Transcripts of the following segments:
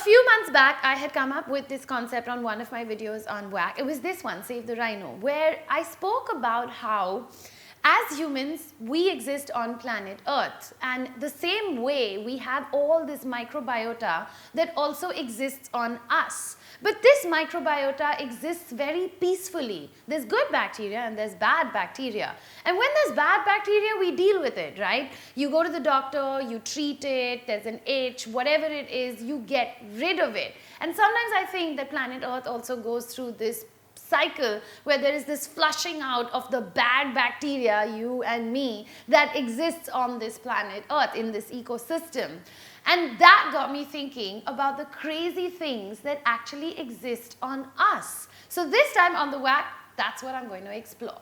few months back, I had come up with this concept on one of my videos on WAC. It was this one, Save the Rhino, where I spoke about how as humans, we exist on planet Earth, and the same way we have all this microbiota that also exists on us. But this microbiota exists very peacefully. There's good bacteria and there's bad bacteria. And when there's bad bacteria, we deal with it, right? You go to the doctor, you treat it, there's an itch, whatever it is, you get rid of it. And sometimes I think that planet Earth also goes through this cycle where there is this flushing out of the bad bacteria, you and me, that exists on this planet Earth, in this ecosystem. And that got me thinking about the crazy things that actually exist on us. So this time on the WAC, that's what I'm going to explore.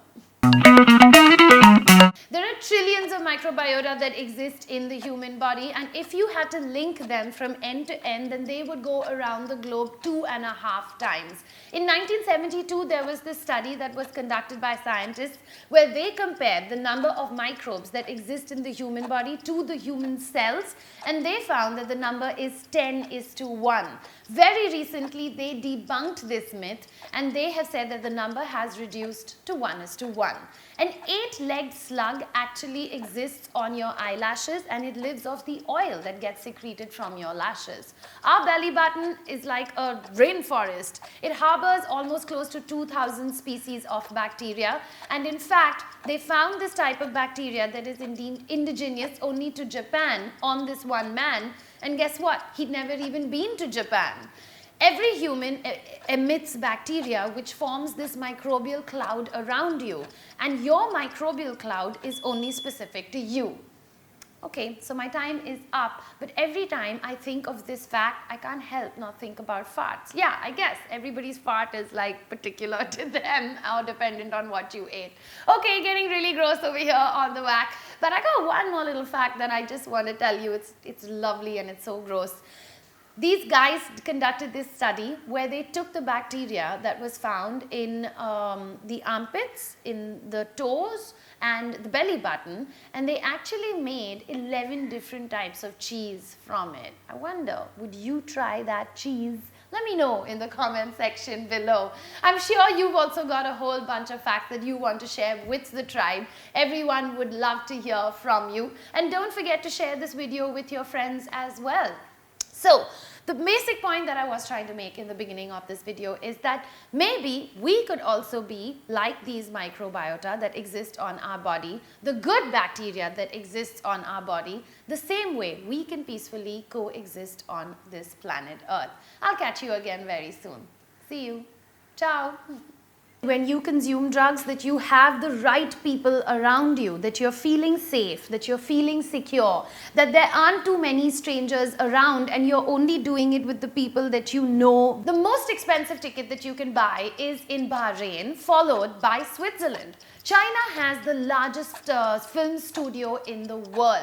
There are trillions of microbiota that exist in the human body, and if you had to link them from end to end, then they would go around the globe 2.5 times. In 1972, there was this study that was conducted by scientists where they compared the number of microbes that exist in the human body to the human cells, and they found that the number is 10:1. Very recently, they debunked this myth, and they have said that the number has reduced to 1:1. An 8-legged slug actually exists on your eyelashes, and it lives off the oil that gets secreted from your lashes. Our belly button is like a rainforest. It harbors almost close to 2,000 species of bacteria, and in fact, they found this type of bacteria that is indeed indigenous only to Japan on this one man, and guess what? He'd never even been to Japan. Every human emits bacteria which forms this microbial cloud around you, and your microbial cloud is only specific to you. Okay, so my time is up, but every time I think of this fact, I can't help not think about farts. Yeah, I guess everybody's fart is like particular to them or dependent on what you ate. Okay, getting really gross over here on the WAC, but I got one more little fact that I just want to tell you. It's lovely and it's so gross. These guys conducted this study where they took the bacteria that was found in the armpits, in the toes, and the belly button, and they actually made 11 different types of cheese from it. I wonder, would you try that cheese? Let me know in the comment section below. I'm sure you've also got a whole bunch of facts that you want to share with the tribe. Everyone would love to hear from you. And don't forget to share this video with your friends as well. So, the basic point that I was trying to make in the beginning of this video is that maybe we could also be like these microbiota that exist on our body, the good bacteria that exists on our body, the same way we can peacefully coexist on this planet Earth. I'll catch you again very soon. See you. Ciao. When you consume drugs, that you have the right people around you, that you're feeling safe, that you're feeling secure, that there aren't too many strangers around and you're only doing it with the people that you know. The most expensive ticket that you can buy is in Bahrain, followed by Switzerland. China has the largest film studio in the world.